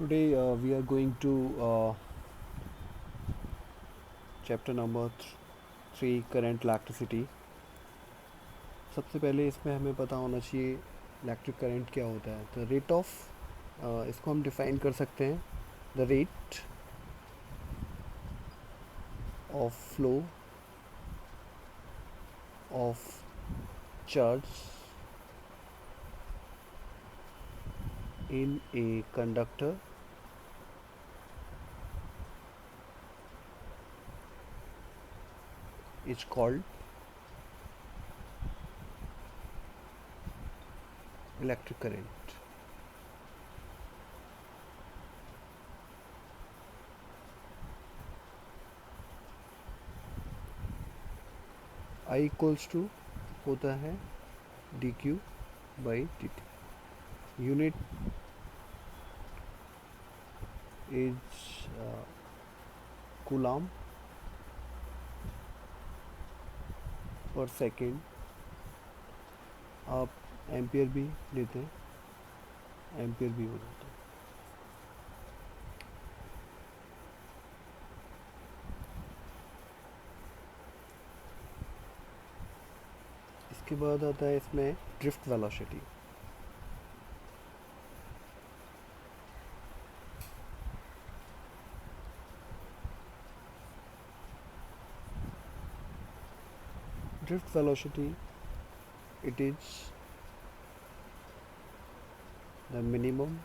Today we are going to chapter number 3 current electricity। सबसे पहले इसमें हमें पता होना चाहिए इलेक्ट्रिक करंट क्या होता है। द रेट ऑफ इसको हम डिफाइन कर सकते हैं the rate of flow of charge in a conductor is called electric current. I equals to होता है D Q by D T. Unit is coulomb per second. आप एम्पियर भी लेते हैं, एम्पियर भी हो जाता है। इसके बाद आता है इसमें drift velocity. Drift velocity it is the minimum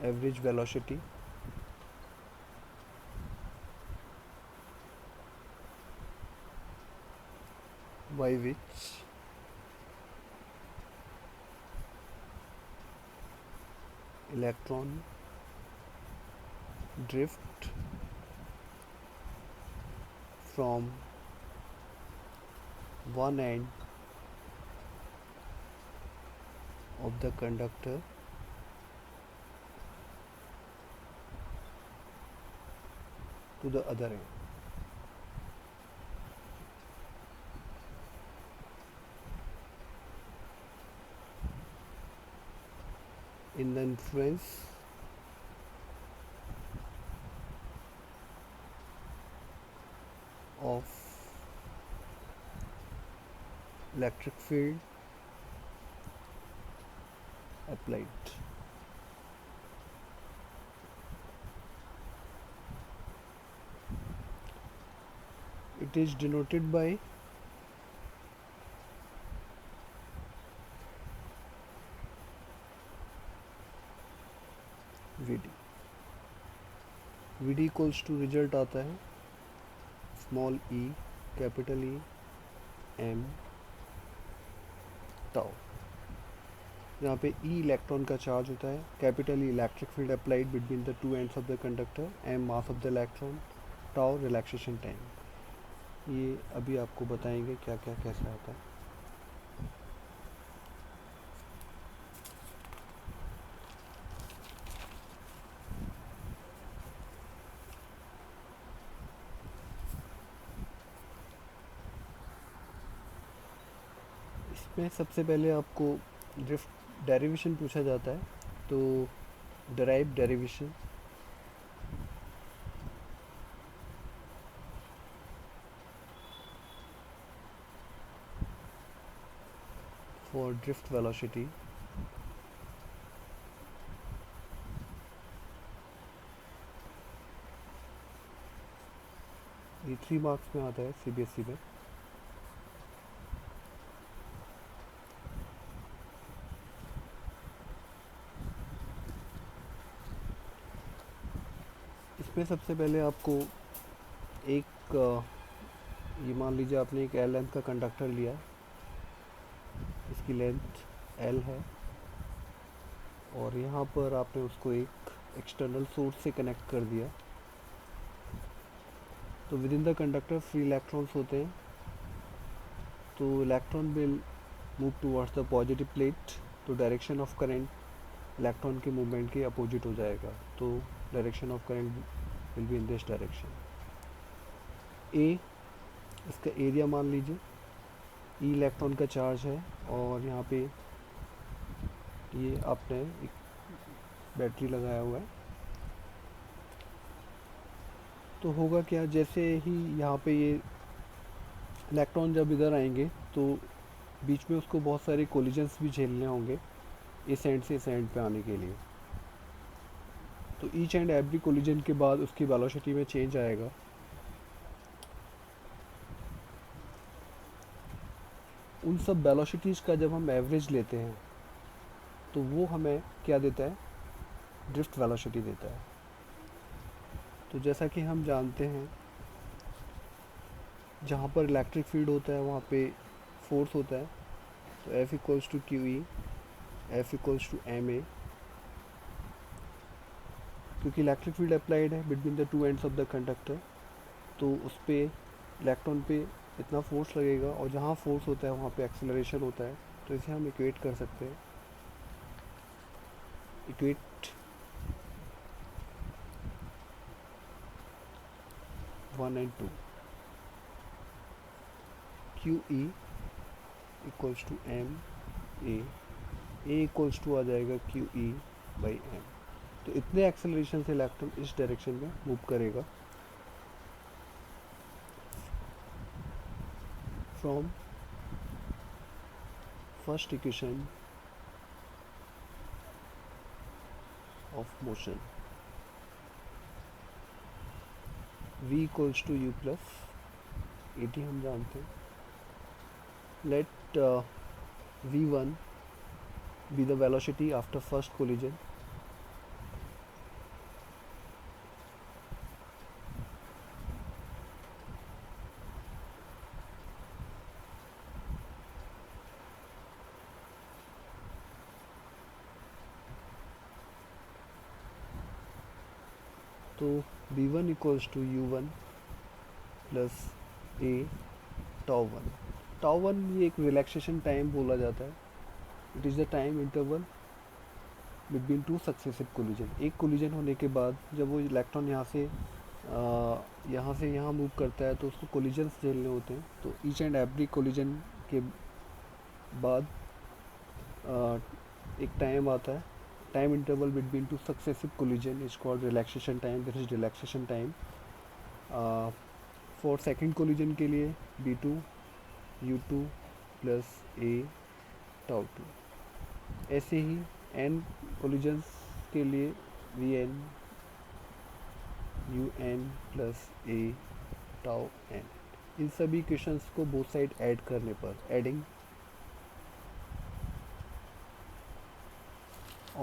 average velocity by which electron drift from one end of the conductor to the other end। In the influence of electric field applied। It is denoted by VD। VD equals to result आता है small E capital E M tau. यहाँ पे E electron का charge होता है, capital E electric field applied between the two ends of the conductor, M mass of the electron, tau relaxation time. ये अभी आपको बताएंगे क्या क्या कैसे आता है। इसमें सबसे पहले आपको ड्रिफ्ट डेरिवेशन पूछा जाता है, तो derive derivation for drift velocity ये 3 मार्क्स में आता है सीबीएसई में। इसमें सबसे पहले आपको एक ये मान लीजिए आपने एक एल लेंथ का कंडक्टर लिया, इसकी लेंथ एल है और यहाँ पर आपने उसको एक एक्सटर्नल सोर्स से कनेक्ट कर दिया। तो with in the conductor free electrons होते हैं, तो electron will move towards the positive plate, तो डायरेक्शन ऑफ करंट इलेक्ट्रॉन के मूवमेंट के अपोजिट हो जाएगा, तो direction of current will be in this direction. ए इसका एरिया मान लीजिए, ई इलेक्ट्रॉन का चार्ज है और यहाँ पे ये आपने एक बैटरी लगाया हुआ है, तो होगा क्या, जैसे ही यहाँ पे ये इलेक्ट्रॉन जब इधर आएंगे तो बीच में उसको बहुत सारे कोलिजन्स भी झेलने होंगे इस एंड से इस एंड पे आने के लिए। तो ईच एंड एवरी कोलिजन के बाद उसकी वेलोसिटी में चेंज आएगा। उन सब वेलोसिटीज़ का जब हम एवरेज लेते हैं तो वो हमें क्या देता है, ड्रिफ्ट वेलोसिटी देता है। तो जैसा कि हम जानते हैं, जहाँ पर इलेक्ट्रिक फील्ड होता है वहाँ पे फोर्स होता है। तो F equals to Q E, F equals to M A, क्योंकि इलेक्ट्रिक फील्ड अप्लाइड है between the two ends of the conductor, तो उस पर इलेक्ट्रॉन पे इतना फोर्स लगेगा, और जहाँ फोर्स होता है वहाँ पे एक्सेलरेशन होता है। तो इसे हम इक्वेट कर सकते हैं, equate 1 and 2, Q E equals to M A equals to आ जाएगा क्यू ई बाई एम। तो इतने एक्सेलरेशन से इलेक्ट्रॉन इस डायरेक्शन में मूव करेगा from first equation of motion, v equals to U plus A T हम जानते हैं। Let v1 be the velocity after first collision, तो v1 equals to u1 plus A tau one ये एक relaxation time बोला जाता है। It is the time interval between two successive collision. एक कोलिजन होने के बाद जब वो इलेक्ट्रॉन यहाँ से यहाँ मूव करता है तो उसको कोलिजन्स झेलने होते हैं। तो ईच एंड एवरी कोलिजन के बाद एक टाइम आता है, time interval between two successive collision is called relaxation time. This is relaxation time. For second collision के लिए b2 u2 plus A tau 2। ऐसे ही n कोलिजन्स के लिए vn un plus A tau n। इन सभी equations को both side add करने पर, adding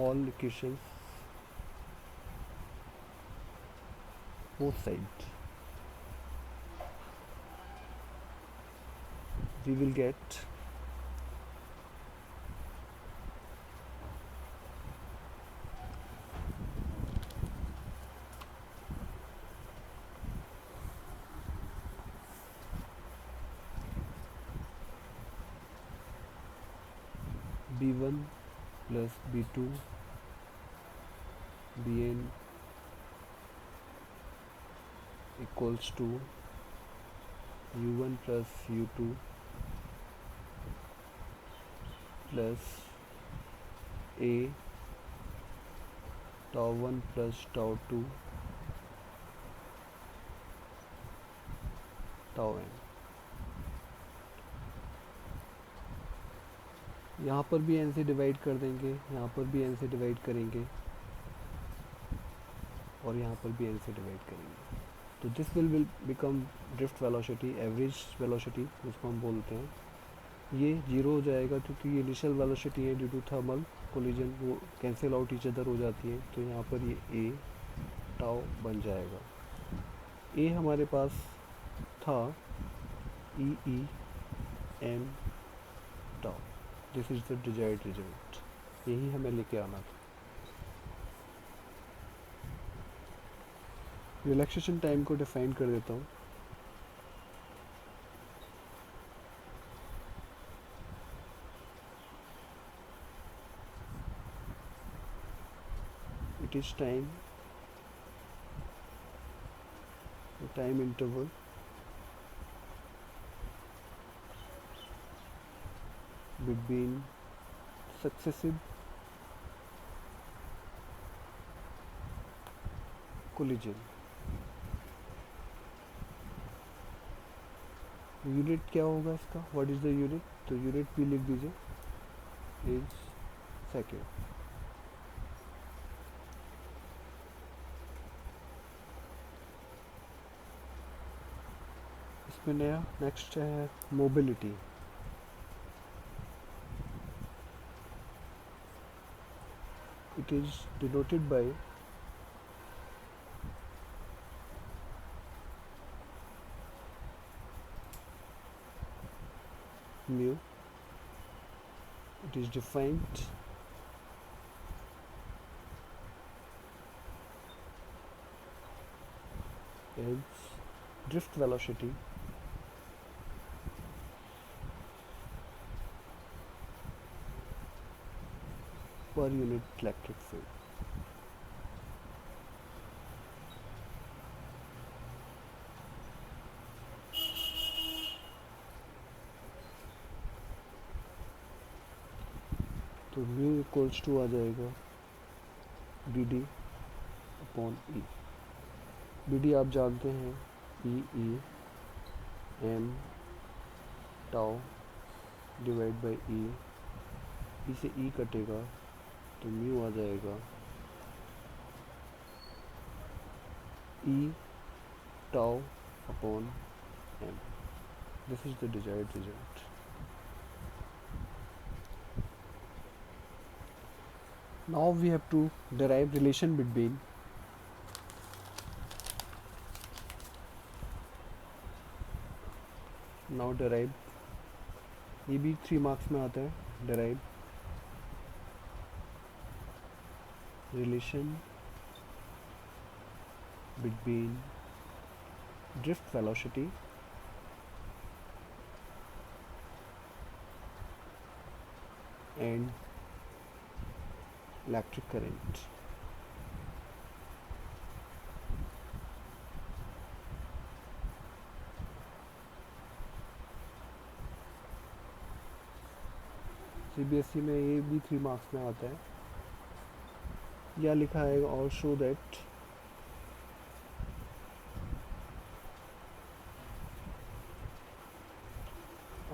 all equations both sides, we will get b1 plus b2 bn equals to u1 plus u2 plus a tau 1 plus tau 2 tau n। यहाँ पर भी n से divide कर देंगे, यहाँ पर भी n से डिवाइड करेंगे, और यहाँ पर भी n से डिवाइड करेंगे। तो this will become drift velocity, average velocity जिसको हम बोलते हैं। ये जीरो हो जाएगा क्योंकि ये इनिशियल वेलोसिटी है, ड्यू टू थर्मल कोलिजन वो कैंसिल आउट ईच अदर हो जाती है। तो यहाँ पर ये ए टाउ बन जाएगा। ए हमारे पास था E E M tau. This is the desired result, यही हमें लेके आना था। रिलैक्सेशन टाइम को डिफाइन कर देता हूँ। It is time interval between successive collision. Unit क्या होगा इसका, व्हाट इज द यूनिट, तो यूनिट भी लिख दीजिए, इज सेकेंड। इसमें नया नेक्स्ट है mobility. It is denoted by mu. It is defined as drift velocity per unit electric field. तो म्यू इक्वल्स टू आ जाएगा V D upon E. B D आप जानते हैं E M tau divide by E से E कटेगा तो mu आ जाएगा E tau upon M. This is the desired result. Now we have to derive relation between derive, ये भी 3 मार्क्स में आता है। derive relation between drift velocity and electric current। CBSE में ये भी 3 मार्क्स में आता है। या लिखा है और show that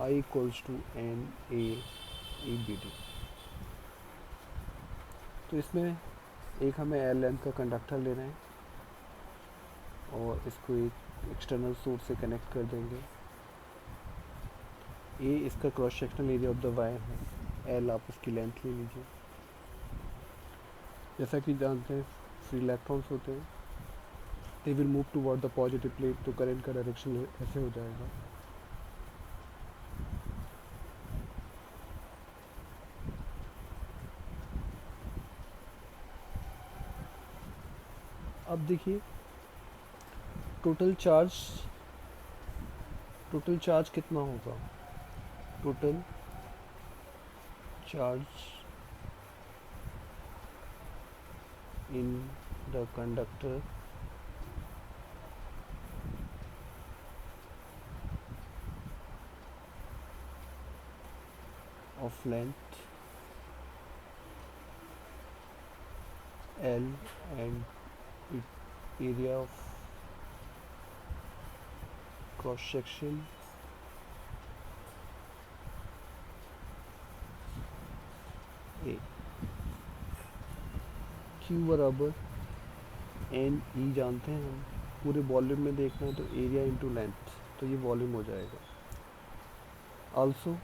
I equals to N A E B D. तो इसमें एक हमें एल लेंथ का कंडक्टर लेना है और इसको एक एक्सटर्नल सोर्स से कनेक्ट कर देंगे। ए इसका cross sectional area of the wire है, एल आप इसकी लेंथ ले लीजिए। जैसा कि जानते हैं फ्री इलेक्ट्रॉन्स होते हैं, they will move toward the positive plate, तो करंट का डायरेक्शन ऐसे हो जाएगा। अब देखिए टोटल चार्ज कितना होगा। Total charge in the conductor of length L and area of cross section A। Q बराबर एन ई जानते हैं हम, पूरे वॉल्यूम में देखना है तो एरिया इंटू लेंथ, तो ये वॉल्यूम हो जाएगा। आल्सो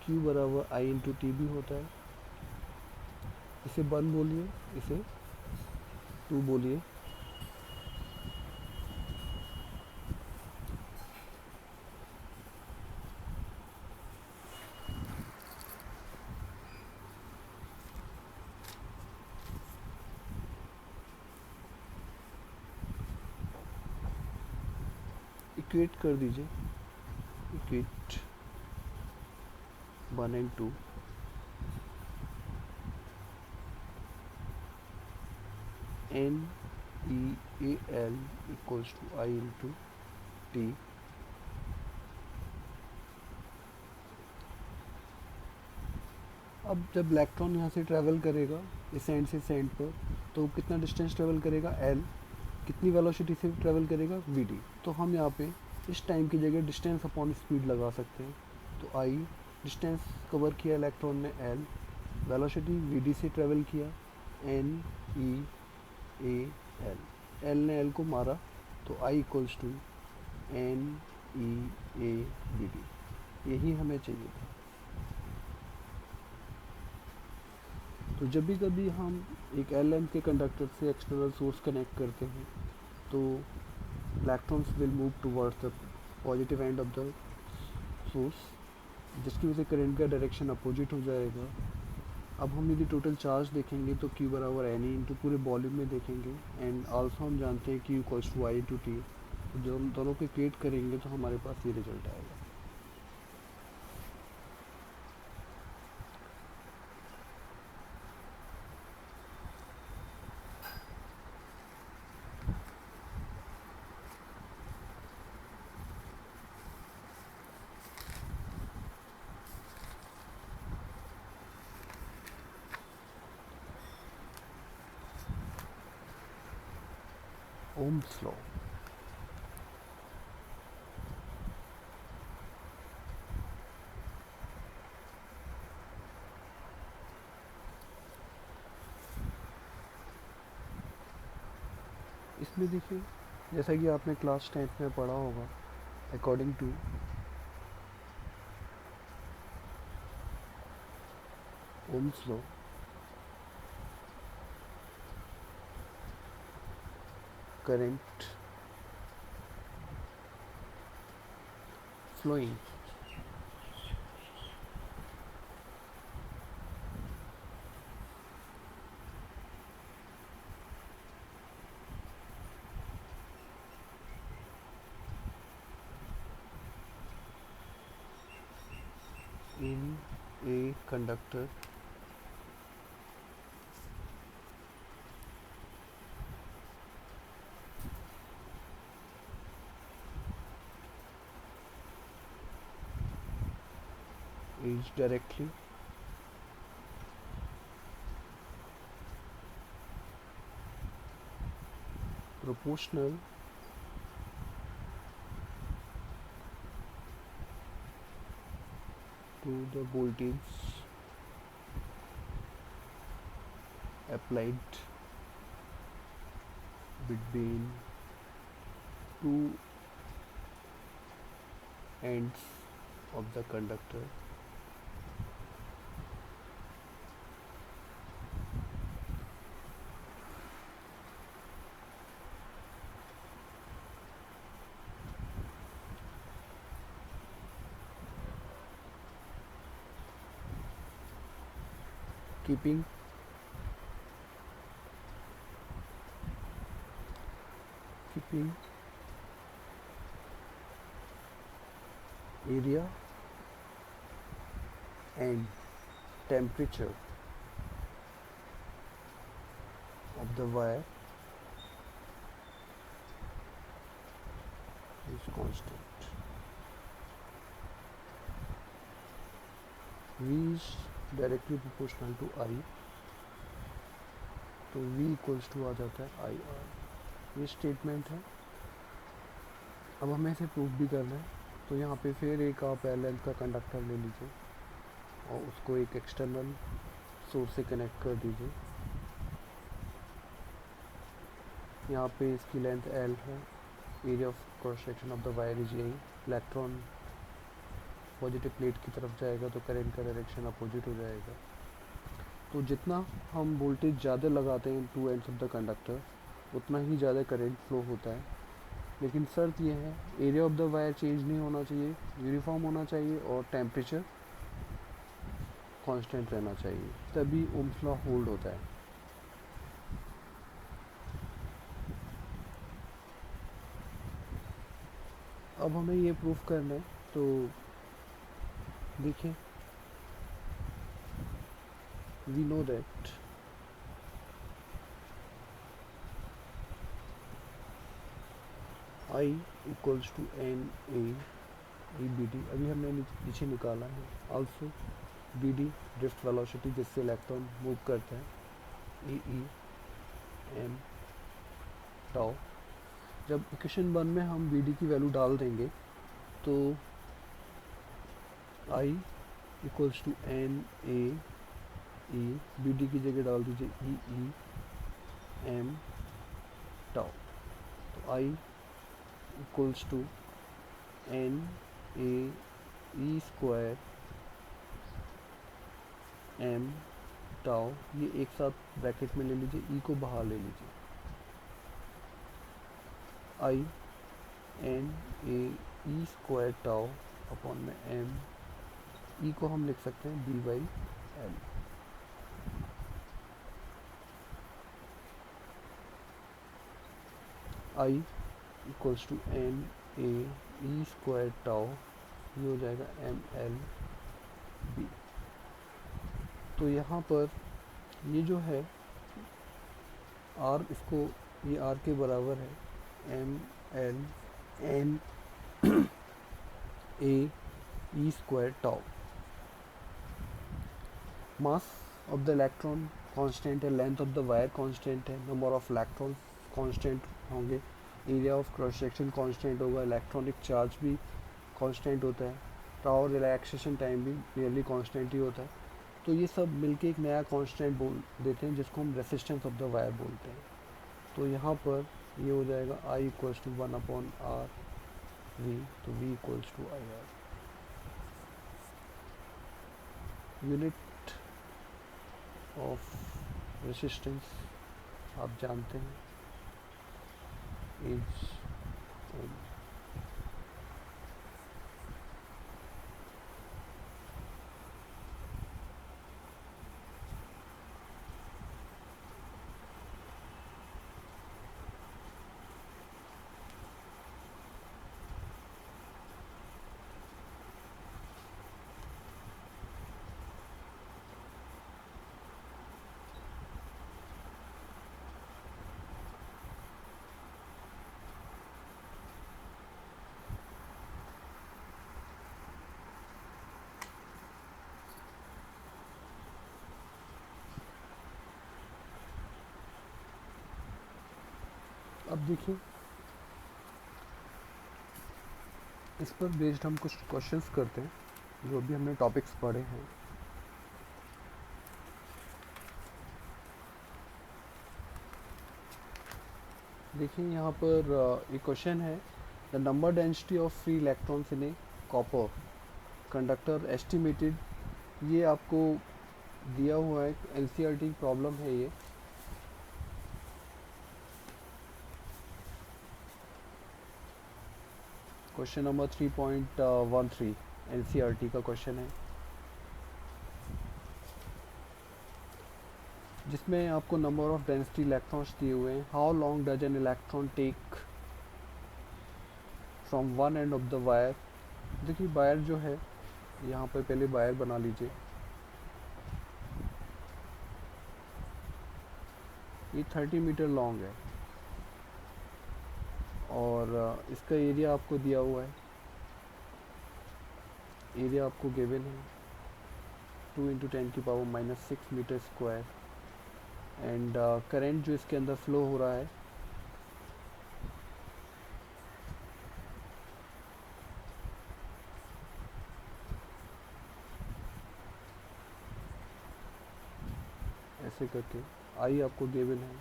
Q बराबर आई इंटू टी भी होता है। इसे 1 बोलिए, इसे 2 बोलिए। इक्वेट कर दीजिए, equate 1 and 2। N E A L equals to I into T. अब जब इलेक्ट्रॉन यहाँ से ट्रैवल करेगा इस एंड से इस एंड पर, तो कितना डिस्टेंस ट्रैवल करेगा एल, कितनी वेलोसिटी से ट्रैवल करेगा वी डी। तो हम यहाँ पे इस टाइम की जगह डिस्टेंस अपॉन स्पीड लगा सकते हैं। तो आई डिस्टेंस कवर किया इलेक्ट्रॉन ने एल, वेलोसिटी वी डी से ट्रैवल किया N E A L, L ने एल को मारा, तो I equals to N E A V D, यही हमें चाहिए था। तो जब भी कभी हम एक एल लेंथ के कंडक्टर से एक्सटर्नल सोर्स कनेक्ट करते हैं तो electrons will move towards the positive and of the source, जिसकी वजह से करंट का डायरेक्शन अपोजिट हो जाएगा। अब हम यदि टोटल चार्ज देखेंगे तो Q बराबर एन ई इंटू पूरे वॉल्यूम में देखेंगे, एंड आल्सो हम जानते हैं Q equals to I into T. तो जब हम दोनों को क्रिएट करेंगे तो हमारे पास ये रिजल्ट आएगा। Ohm's law. इसमें देखिए जैसा कि आपने क्लास 10th में पढ़ा होगा, according to Ohm's law current flowing in a conductor is directly proportional to the voltage applied between two ends of the conductor keeping area and temperature of the wire is constant. V is directly proportional to I, तो V equals to आ जाता है I R. ये statement है। अब हमें इसे proof भी करना है, तो यहाँ पे फिर एक आप एल लेंथ का कंडक्टर ले लीजिए और उसको एक एक्सटर्नल सोर्स से कनेक्ट कर दीजिए। यहाँ पे इसकी लेंथ एल है, area of cross section of the wire is यही। इलेक्ट्रॉन पॉजिटिव प्लेट की तरफ जाएगा तो करंट का डायरेक्शन अपोजिट हो जाएगा। तो जितना हम वोल्टेज ज़्यादा लगाते हैं to ends of the conductor, उतना ही ज़्यादा करंट फ्लो होता है। लेकिन शर्त यह है area of the wire change नहीं होना चाहिए, यूनिफॉर्म होना चाहिए और टेम्परेचर कांस्टेंट रहना चाहिए, तभी ओम्स लॉ होल्ड होता है। अब हमें ये प्रूफ करना है, तो देखिए we know that I equals to N A E B D, अभी हमने नीचे निकाला है। also B D drift velocity जिससे इलेक्ट्रॉन मूव करता है, ई ई एम टाउ। जब इक्वेशन 1 में हम बी डी की वैल्यू डाल देंगे तो I equals to N A E, B D की जगह डाल दीजिए ई ई एम टाउ। तो I equals to N A E square M tau, ये एक साथ ब्रैकेट में ले लीजिए, ई को बाहर ले लीजिए। I N A E square tau upon में एम, ई को हम लिख सकते हैं B by L. I equals to N A E square tau, ये हो जाएगा एम एल बी। तो यहाँ पर ये जो है आर, इसको ये आर के बराबर है M L N A E square tau. Mass of the electron constant है, length of the wire constant है, नंबर ऑफ इलेक्ट्रॉन कांस्टेंट होंगे, area of cross section constant होगा, इलेक्ट्रॉनिक चार्ज भी कांस्टेंट होता है, टाउ रिलैक्सेशन टाइम भी nearly constant ही होता है। तो ये सब मिलके एक नया कांस्टेंट बोल देते हैं जिसको हम रेसिस्टेंस ऑफ द वायर बोलते हैं। तो यहाँ पर ये हो जाएगा I equals to 1 upon R V, तो V equals to I R. Unit of resistance आप जानते हैं, इज ओम। अब देखिए इस पर बेस्ड हम कुछ क्वेश्चंस करते हैं जो भी हमने टॉपिक्स पढ़े हैं। देखिए यहाँ पर एक क्वेश्चन है, the number density of free electrons in A copper conductor estimated. ये आपको दिया हुआ है, एनसीईआरटी प्रॉब्लम है ये। क्वेश्चन नंबर 3.13 एनसीईआरटी का क्वेश्चन है, जिसमें आपको नंबर ऑफ डेंसिटी इलेक्ट्रॉन्स दिए हुए हैं। How long does an electron take from one end of the wire. देखिए वायर जो है, यहाँ पर पहले वायर बना लीजिए, ये 30 मीटर लॉन्ग है और इसका एरिया आपको दिया हुआ है, एरिया आपको गिवन है 2 × 10⁻⁻6 मीटर स्क्वायर। एंड करंट जो इसके अंदर फ्लो हो रहा है ऐसे करके, आई आपको गिवन है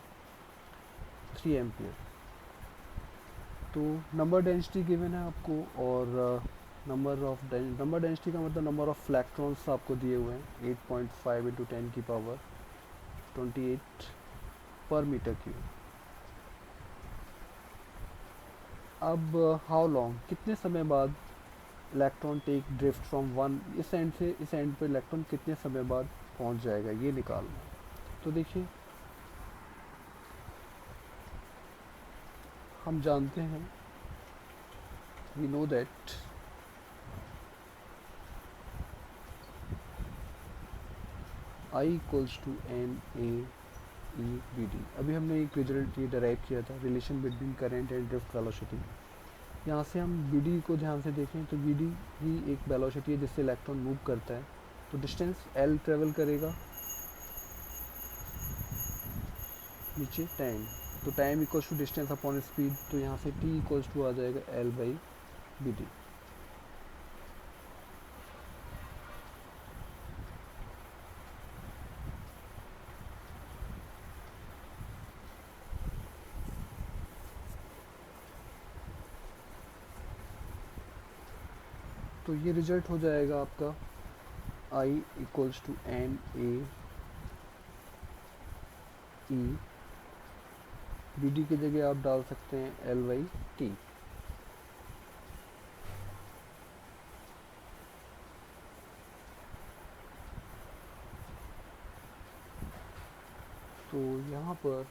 3 एम्पियर। तो नंबर डेंसिटी गिवन है आपको और नंबर डेंसिटी का मतलब नंबर ऑफ इलेक्ट्रॉन्स आपको दिए हुए हैं 8.5 × 10⁻28 पर मीटर क्यूब। अब हाउ लॉन्ग, कितने समय बाद electron take drift from one, इस एंड से इस एंड पर इलेक्ट्रॉन कितने समय बाद पहुंच जाएगा, ये निकालना। तो देखिए हम जानते हैं, we know that I equals to N A E B D. अभी हमने एक रिजल्ट ये डराइव किया था, relation between current and drift velocity. यहाँ से हम बी डी को ध्यान से देखें तो बी डी ही एक वेलोसिटी है जिससे इलेक्ट्रॉन मूव करता है। तो डिस्टेंस एल ट्रेवल करेगा, नीचे टाइम, तो time equals to distance upon speed, तो यहाँ से टी इक्वल्स टू आ जाएगा एल बाई बी टी। तो ये रिजल्ट हो जाएगा आपका I equals to N A E, B D की जगह आप डाल सकते हैं एल बाई टी। तो यहाँ पर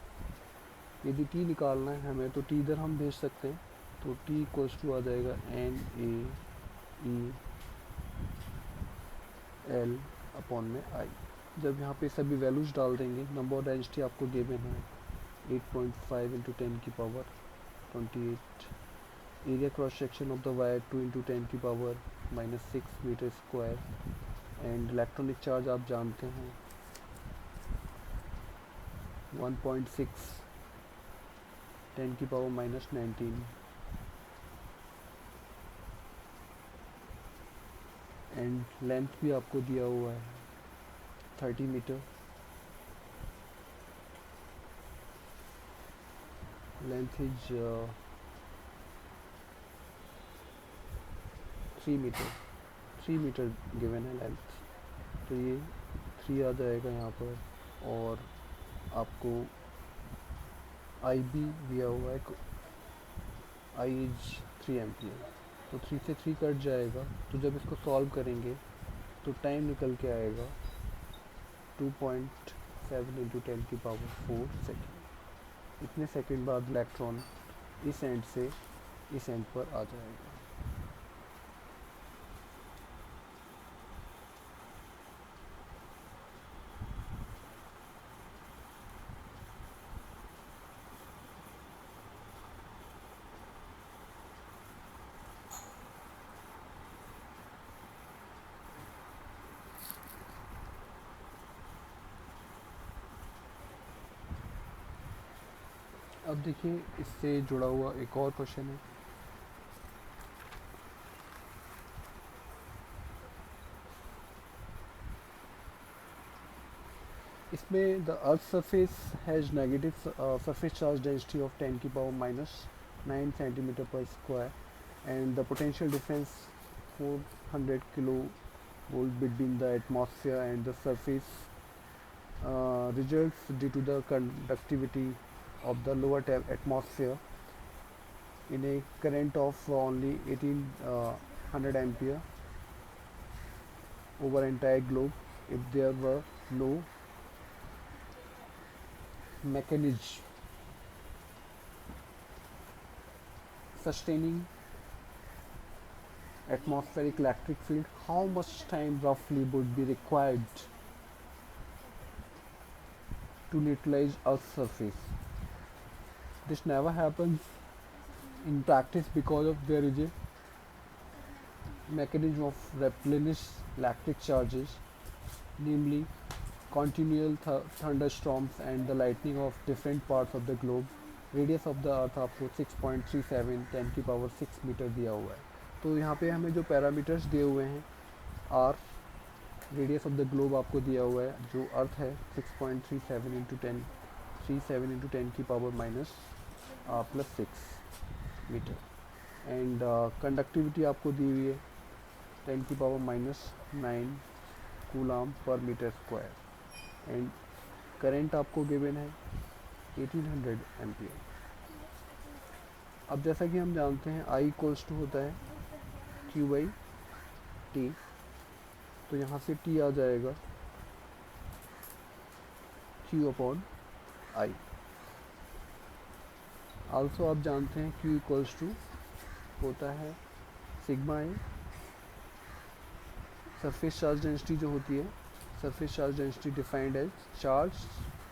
यदि टी निकालना है हमें तो टी इधर हम भेज सकते हैं, तो टी इक्वल्स टू आ जाएगा N A E L upon में आई। जब यहाँ पे सभी वैल्यूज डाल देंगे, नंबर ऑफ डेंसिटी आपको गिवन है 8.5 इंटू 10 की power 28, area cross section of the wire 2 into 10 की power -6 metre square, and electronic charge आप जानते हैं 1.6 10 की पावर -19, एंड लेंथ भी आपको दिया हुआ है 30 metre, length is 3 metre given है लेंथ, तो ये 3 आ जाएगा यहाँ पर, और आपको आई भी दिया हुआ है, आई इज 3 एम्पियर, तो 3 से 3 कट जाएगा, तो जब इसको सॉल्व करेंगे तो टाइम निकल के आएगा 2.7 इंटू 10 की पावर 4 सेकेंड। इतने सेकंड बाद इलेक्ट्रॉन इस एंड से इस एंड पर आ जाएगा। अब देखिए इससे जुड़ा हुआ एक और क्वेश्चन है। इसमें the earth surface has negative surface charge density of 10 की पावर -9 सेंटीमीटर पर square and the potential difference 400 kilo volt between the atmosphere and the surface results due to the conductivity of the lower atmosphere in a current of only 1800 ampere over entire globe if there were no mechanism sustaining atmospheric electric field. How much time roughly would be required to neutralize Earth's surface? This never happens in practice because of there is a mechanism of replenish electric charges, namely continual thunderstorms and the lightning of different parts of the globe. Radius of the earth आपको 6.37 10 की power 6 metre दिया हुआ है। तो यहाँ पे हमें जो पैरामीटर्स दिए हुए हैं, R radius of the globe आपको दिया हुआ है, जो अर्थ है 6.37 इंटू 10 की पावर +6 मीटर, एंड कंडक्टिविटी आपको दी हुई है 10 की पावर -9 कूलाम पर मीटर स्क्वायर, एंड करंट आपको गिवन है 1800 एम्पियर। अब जैसा कि हम जानते हैं आई इक्वल्स टू होता है क्यू बाई टी, तो यहाँ से टी आ जाएगा क्यू अपॉन आई। आल्सो आप जानते हैं क्यू इक्वल्स टू होता है sigma A, surface charge density जो होती है, surface charge density defined as charge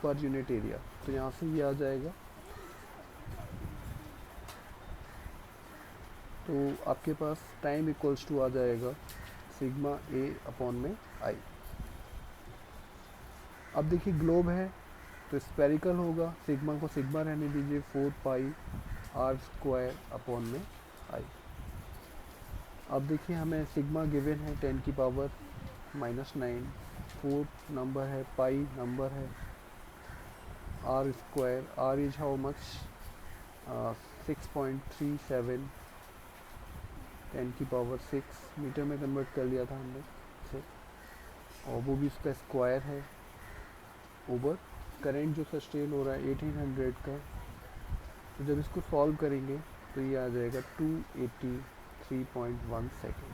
per unit area, तो यहाँ से ये आ जाएगा। तो आपके पास टाइम इक्वल्स टू आ जाएगा सिग्मा ए अपॉन में आई। अब देखिए ग्लोब है तो स्पेरिकल होगा, सिग्मा को सिग्मा रहने दीजिए, 4 पाई आर स्क्वायर अपॉन में आई। अब देखिए हमें सिग्मा गिवन है 10 की पावर -9, 4 नंबर है, पाई नंबर है, R square, R is how much 6.37, 10 की पावर 6 मीटर में कन्वर्ट कर लिया था हमने इसे, और वो भी इसका स्क्वायर है ओवर करंट जो सस्टेन हो रहा है 1800 का। तो जब इसको सॉल्व करेंगे तो ये आ जाएगा 283.1 सेकेंड।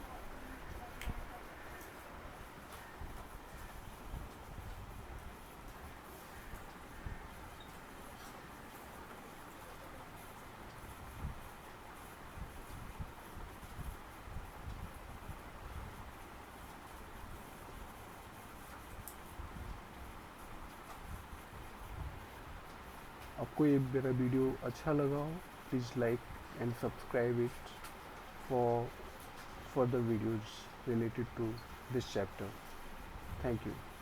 आपको ये मेरा वीडियो अच्छा लगा हो, please like and subscribe it for further videos related to this chapter. Thank you.